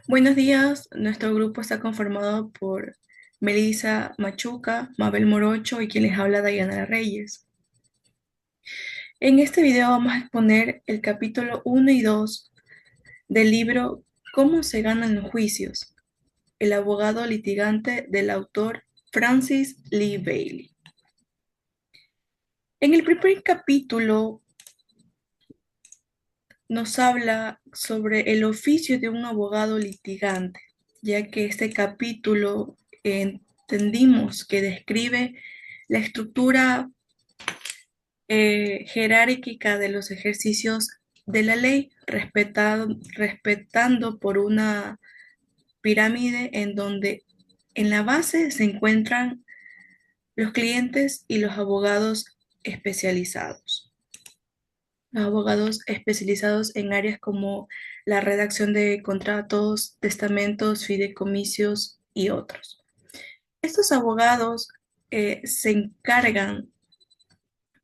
Buenos días, nuestro grupo está conformado por Melissa Machuca, Mabel Morocho y quien les habla Dayana Reyes. En este video vamos a exponer el capítulo 1 y 2 del libro ¿Cómo se ganan los juicios? El abogado litigante del autor Francis Lee Bailey. En el primer capítulo nos habla sobre el oficio de un abogado litigante, ya que este capítulo entendimos que describe la estructura jerárquica de los ejercicios de la ley, respetando por una pirámide en donde en la base se encuentran los clientes y los abogados especializados. Los abogados especializados en áreas como la redacción de contratos, testamentos, fideicomisos y otros. Estos abogados se encargan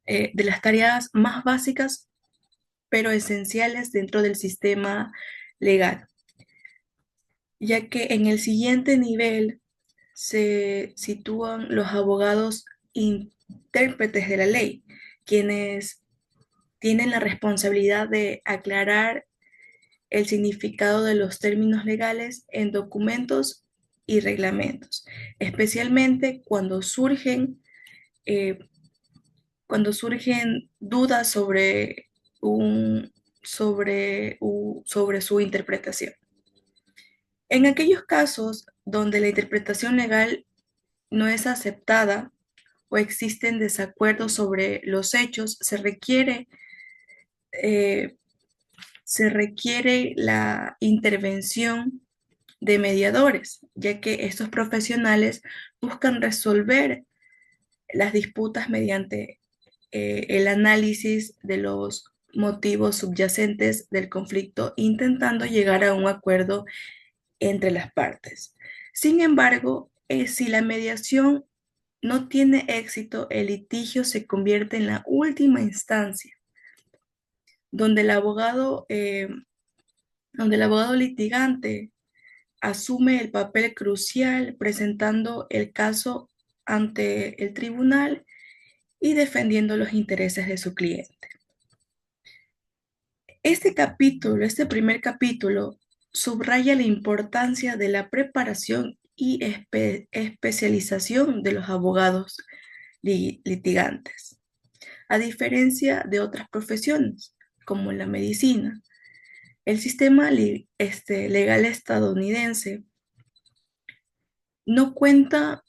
de las tareas más básicas pero esenciales dentro del sistema legal, ya que en el siguiente nivel se sitúan los abogados intérpretes de la ley, quienes tienen la responsabilidad de aclarar el significado de los términos legales en documentos y reglamentos, especialmente eh, cuando surgen dudas sobre su interpretación. En aquellos casos donde la interpretación legal no es aceptada o existen desacuerdos sobre los hechos, eh, se requiere la intervención de mediadores, ya que estos profesionales buscan resolver las disputas mediante el análisis de los motivos subyacentes del conflicto, intentando llegar a un acuerdo entre las partes. Sin embargo, si la mediación no tiene éxito, el litigio se convierte en la última instancia, donde el abogado, eh, donde el abogado litigante asume el papel crucial presentando el caso ante el tribunal y defendiendo los intereses de su cliente. Este primer capítulo, subraya la importancia de la preparación y especialización de los abogados litigantes. A diferencia de otras profesiones, como la medicina, el sistema legal estadounidense no cuenta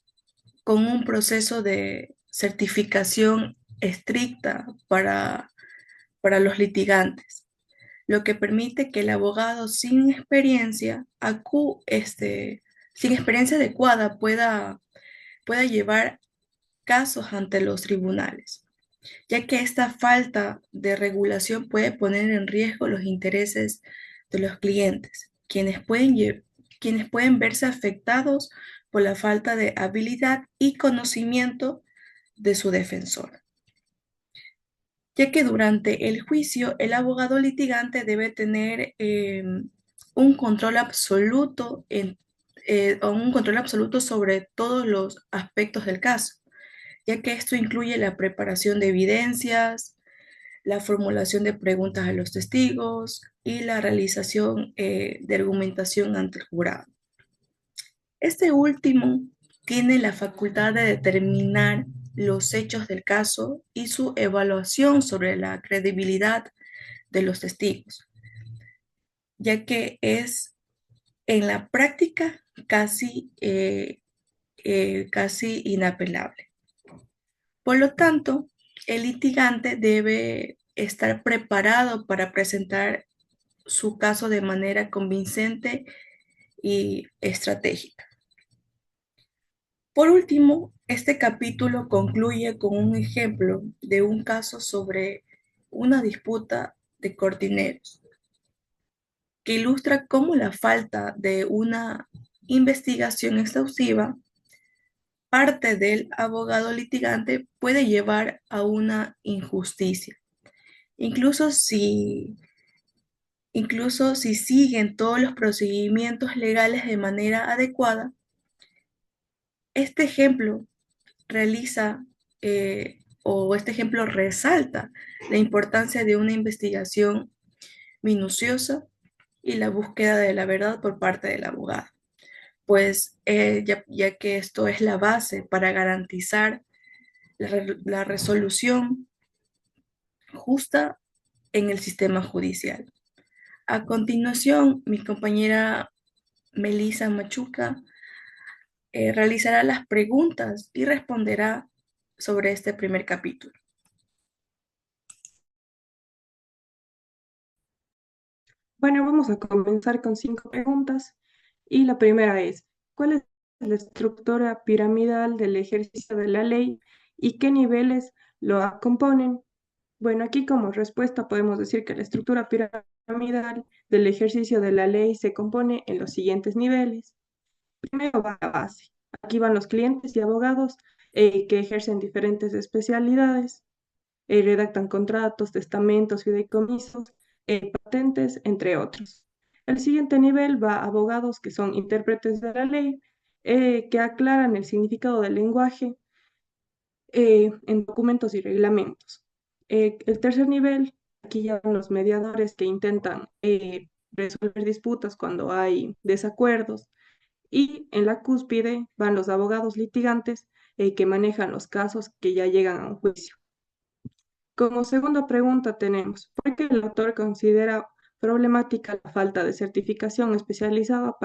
con un proceso de certificación estricta para los litigantes, lo que permite que el abogado sin experiencia adecuada pueda llevar casos ante los tribunales, ya que esta falta de regulación puede poner en riesgo los intereses de los clientes, quienes pueden verse afectados por la falta de habilidad y conocimiento de su defensor, ya que durante el juicio el abogado litigante debe tener un control absoluto un control absoluto sobre todos los aspectos del caso, ya que esto incluye la preparación de evidencias, la formulación de preguntas a los testigos y la realización de argumentación ante el jurado. Este último tiene la facultad de determinar los hechos del caso y su evaluación sobre la credibilidad de los testigos, ya que es en la práctica casi inapelable. Por lo tanto, el litigante debe estar preparado para presentar su caso de manera convincente y estratégica. Por último, este capítulo concluye con un ejemplo de un caso sobre una disputa de cortineros, que ilustra cómo la falta de una investigación exhaustiva parte del abogado litigante puede llevar a una injusticia, incluso Incluso si siguen todos los procedimientos legales de manera adecuada. Este ejemplo realiza o este ejemplo resalta la importancia de una investigación minuciosa y la búsqueda de la verdad por parte del abogado, pues ya que esto es la base para garantizar la resolución justa en el sistema judicial. A continuación, mi compañera Melissa Machuca realizará las preguntas y responderá sobre este primer capítulo. Bueno, vamos a comenzar con 5 preguntas. Y la primera es, ¿cuál es la estructura piramidal del ejercicio de la ley y qué niveles lo componen? Bueno, aquí como respuesta podemos decir que la estructura piramidal del ejercicio de la ley se compone en los siguientes niveles. Primero va la base. Aquí van los clientes y abogados que ejercen diferentes especialidades, redactan contratos, testamentos, fideicomisos, patentes, entre otros. El siguiente nivel va a abogados que son intérpretes de la ley, que aclaran el significado del lenguaje en documentos y reglamentos. El tercer nivel, aquí ya van los mediadores que intentan resolver disputas cuando hay desacuerdos. Y en la cúspide van los abogados litigantes que manejan los casos que ya llegan a un juicio. Como segunda pregunta tenemos, ¿por qué el autor considera problemática la falta de certificación especializada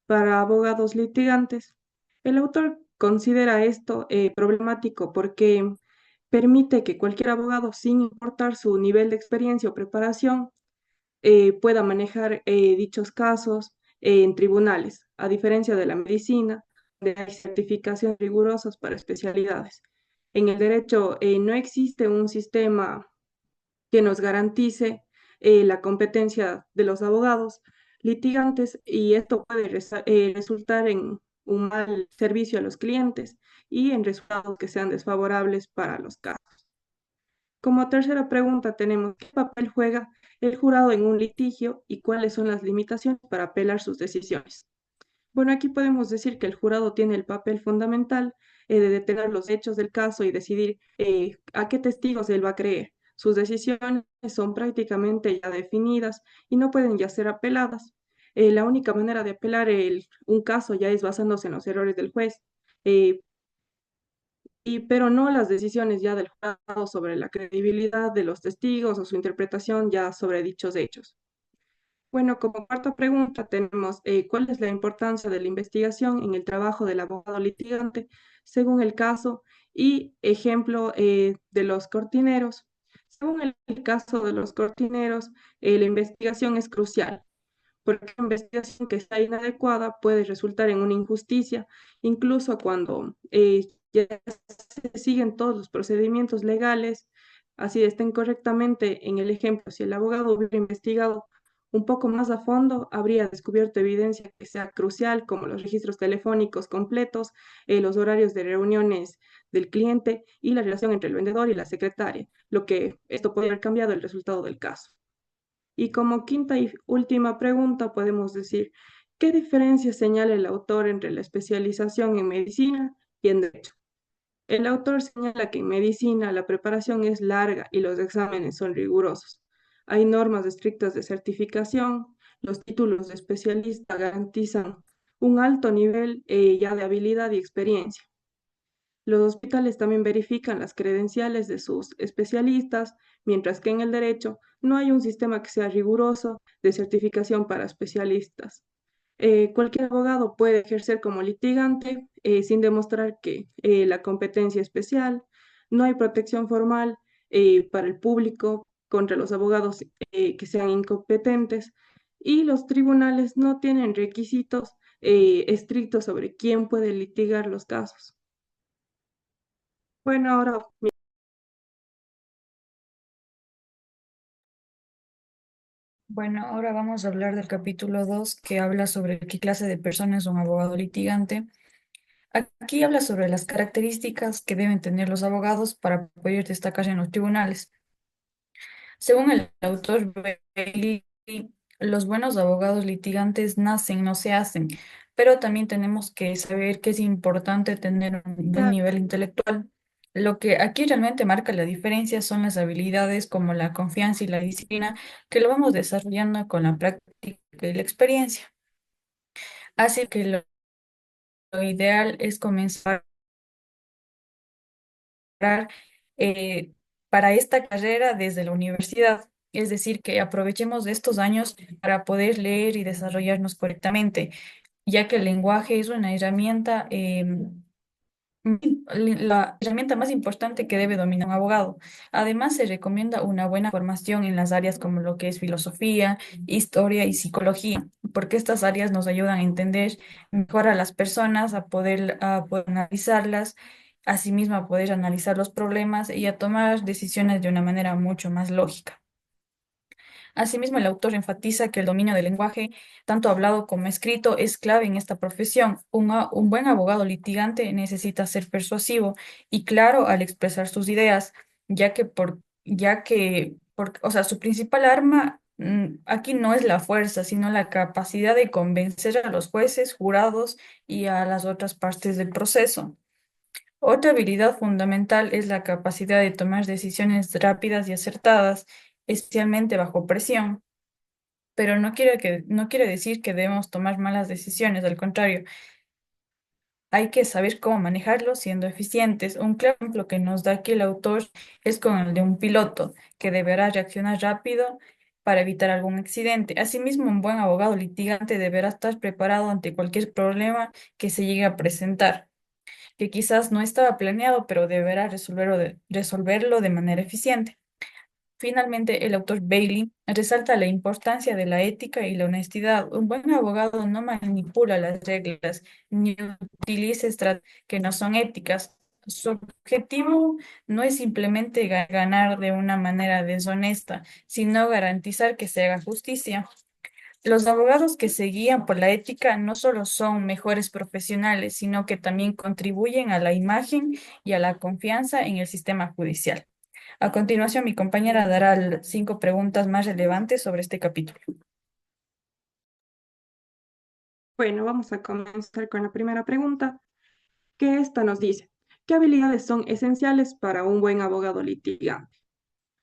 para abogados litigantes? El autor considera esto problemático porque permite que cualquier abogado, sin importar su nivel de experiencia o preparación, pueda manejar dichos casos en tribunales, a diferencia de la medicina, donde hay certificaciones rigurosas para especialidades. En el derecho no existe un sistema que nos garantice la competencia de los abogados litigantes y esto puede resultar en un mal servicio a los clientes y en resultados que sean desfavorables para los casos. Como tercera pregunta tenemos, ¿qué papel juega el jurado en un litigio y cuáles son las limitaciones para apelar sus decisiones? Bueno, aquí podemos decir que el jurado tiene el papel fundamental de detener los hechos del caso y decidir a qué testigos él va a creer. Sus decisiones son prácticamente ya definidas y no pueden ya ser apeladas. La única manera de apelar un caso ya es basándose en los errores del juez, eh, pero no las decisiones ya del jurado sobre la credibilidad de los testigos o su interpretación ya sobre dichos hechos. Bueno, como cuarta pregunta tenemos, ¿cuál es la importancia de la investigación en el trabajo del abogado litigante según el caso? Y ejemplo de los cortineros. Según el caso de los cortineros, la investigación es crucial, porque una investigación que está inadecuada puede resultar en una injusticia, incluso cuando ya se siguen todos los procedimientos legales, así estén correctamente. En el ejemplo, si el abogado hubiera investigado un poco más a fondo, habría descubierto evidencia que sea crucial, como los registros telefónicos completos, los horarios de reuniones del cliente y la relación entre el vendedor y la secretaria, lo que esto puede haber cambiado el resultado del caso. Y como quinta y última pregunta, podemos decir, ¿qué diferencia señala el autor entre la especialización en medicina y en derecho? El autor señala que en medicina la preparación es larga y los exámenes son rigurosos. Hay normas estrictas de certificación, los títulos de especialista garantizan un alto nivel ya de habilidad y experiencia. Los hospitales también verifican las credenciales de sus especialistas, mientras que en el derecho no hay un sistema que sea riguroso de certificación para especialistas. Cualquier abogado puede ejercer como litigante sin demostrar que la competencia especial, no hay protección formal para el público contra los abogados que sean incompetentes y los tribunales no tienen requisitos estrictos sobre quién puede litigar los casos. Bueno, ahora Bueno, ahora vamos a hablar del capítulo 2 que habla sobre qué clase de persona es un abogado litigante. Aquí habla sobre las características que deben tener los abogados para poder destacarse en los tribunales. Según el autor Bailey, los buenos abogados litigantes nacen, no se hacen, pero también tenemos que saber que es importante tener un buen nivel intelectual. Lo que aquí realmente marca la diferencia son las habilidades como la confianza y la disciplina, que lo vamos desarrollando con la práctica y la experiencia. Así que lo ideal es comenzar eh, para esta carrera desde la universidad. Es decir, que aprovechemos de estos años para poder leer y desarrollarnos correctamente, ya que el lenguaje es una herramienta, la herramienta más importante que debe dominar un abogado. Además, se recomienda una buena formación en las áreas como lo que es filosofía, historia y psicología, porque estas áreas nos ayudan a entender mejor a las personas, a poder analizarlas, asimismo a poder analizar los problemas y a tomar decisiones de una manera mucho más lógica. Asimismo, el autor enfatiza que el dominio del lenguaje, tanto hablado como escrito, es clave en esta profesión. Un buen abogado litigante necesita ser persuasivo y claro al expresar sus ideas, o sea, su principal arma aquí no es la fuerza, sino la capacidad de convencer a los jueces, jurados y a las otras partes del proceso. Otra habilidad fundamental es la capacidad de tomar decisiones rápidas y acertadas, especialmente bajo presión, pero no quiere decir que debemos tomar malas decisiones, al contrario, hay que saber cómo manejarlo siendo eficientes. Un claro ejemplo que nos da aquí el autor es con el de un piloto que deberá reaccionar rápido para evitar algún accidente. Asimismo, un buen abogado litigante deberá estar preparado ante cualquier problema que se llegue a presentar, que quizás no estaba planeado, pero deberá resolverlo de manera eficiente. Finalmente, el autor Bailey resalta la importancia de la ética y la honestidad. Un buen abogado no manipula las reglas ni utiliza estrategias que no son éticas. Su objetivo no es simplemente ganar de una manera deshonesta, sino garantizar que se haga justicia. Los abogados que se guían por la ética no solo son mejores profesionales, sino que también contribuyen a la imagen y a la confianza en el sistema judicial. A continuación, mi compañera dará 5 preguntas más relevantes sobre este capítulo. Bueno, vamos a comenzar con la primera pregunta, que esta nos dice, ¿qué habilidades son esenciales para un buen abogado litigante?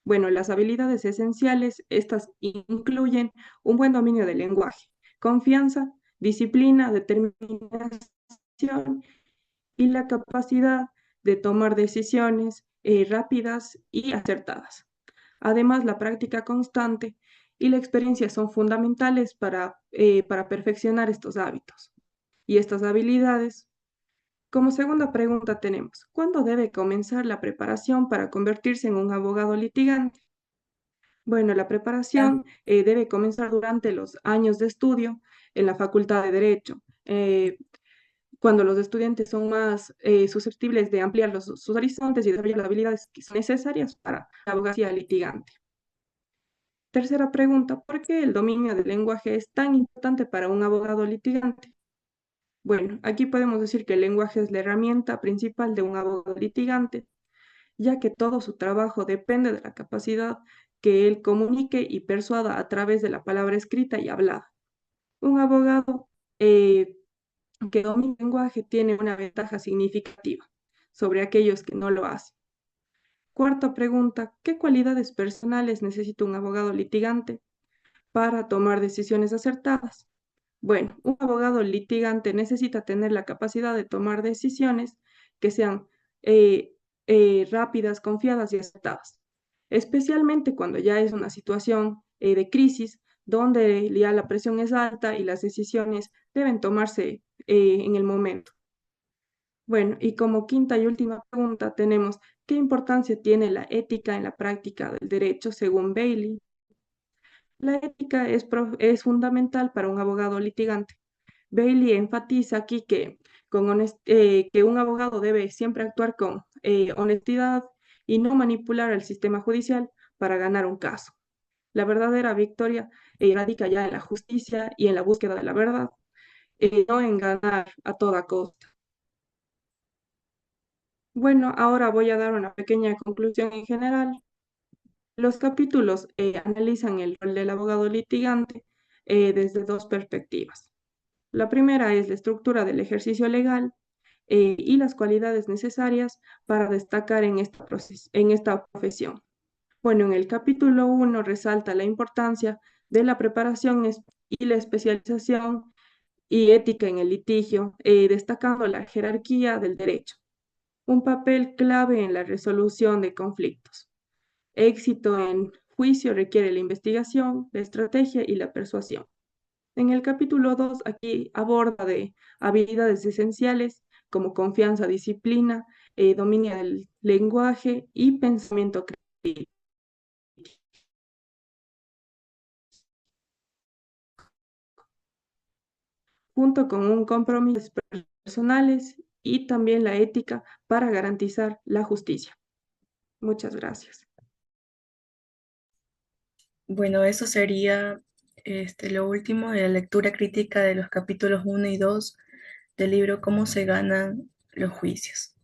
Bueno, las habilidades esenciales, estas incluyen un buen dominio del lenguaje, confianza, disciplina, determinación y la capacidad de tomar decisiones rápidas y acertadas. Además, la práctica constante y la experiencia son fundamentales para perfeccionar estos hábitos y estas habilidades. Como segunda pregunta tenemos, ¿cuándo debe comenzar la preparación para convertirse en un abogado litigante? Bueno, la preparación debe comenzar durante los años de estudio en la Facultad de Derecho, cuando los estudiantes son más susceptibles de ampliar sus horizontes y desarrollar las habilidades que son necesarias para la abogacía litigante. Tercera pregunta, ¿por qué el dominio del lenguaje es tan importante para un abogado litigante? Bueno, aquí podemos decir que el lenguaje es la herramienta principal de un abogado litigante, ya que todo su trabajo depende de la capacidad que él comunique y persuada a través de la palabra escrita y hablada. Un abogado eh, que domina el lenguaje tiene una ventaja significativa sobre aquellos que no lo hacen. Cuarta pregunta, ¿qué cualidades personales necesita un abogado litigante para tomar decisiones acertadas? Bueno, un abogado litigante necesita tener la capacidad de tomar decisiones que sean eh, rápidas, confiadas y acertadas, especialmente cuando ya es una situación de crisis donde ya la presión es alta y las decisiones deben tomarse en el momento. Bueno, y como quinta y última pregunta tenemos, ¿qué importancia tiene la ética en la práctica del derecho según Bailey? La ética es fundamental para un abogado litigante. Bailey enfatiza aquí que un abogado debe siempre actuar con honestidad y no manipular al sistema judicial para ganar un caso. La verdadera victoria radica ya en la justicia y en la búsqueda de la verdad, no en ganar a toda costa. Bueno, ahora voy a dar una pequeña conclusión en general. Los capítulos analizan el rol del abogado litigante desde dos perspectivas. La primera es la estructura del ejercicio legal y las cualidades necesarias para destacar en esta profesión. Bueno, en el capítulo 1 resalta la importancia de la preparación y la especialización y ética en el litigio, destacando la jerarquía del derecho, un papel clave en la resolución de conflictos. Éxito en juicio requiere la investigación, la estrategia y la persuasión. En el capítulo 2 aquí aborda de habilidades esenciales como confianza, disciplina, dominio del lenguaje y pensamiento crítico, junto con un compromiso personales y también la ética para garantizar la justicia. Muchas gracias. Bueno, eso sería lo último de la lectura crítica de los capítulos 1 y 2 del libro Cómo se ganan los juicios.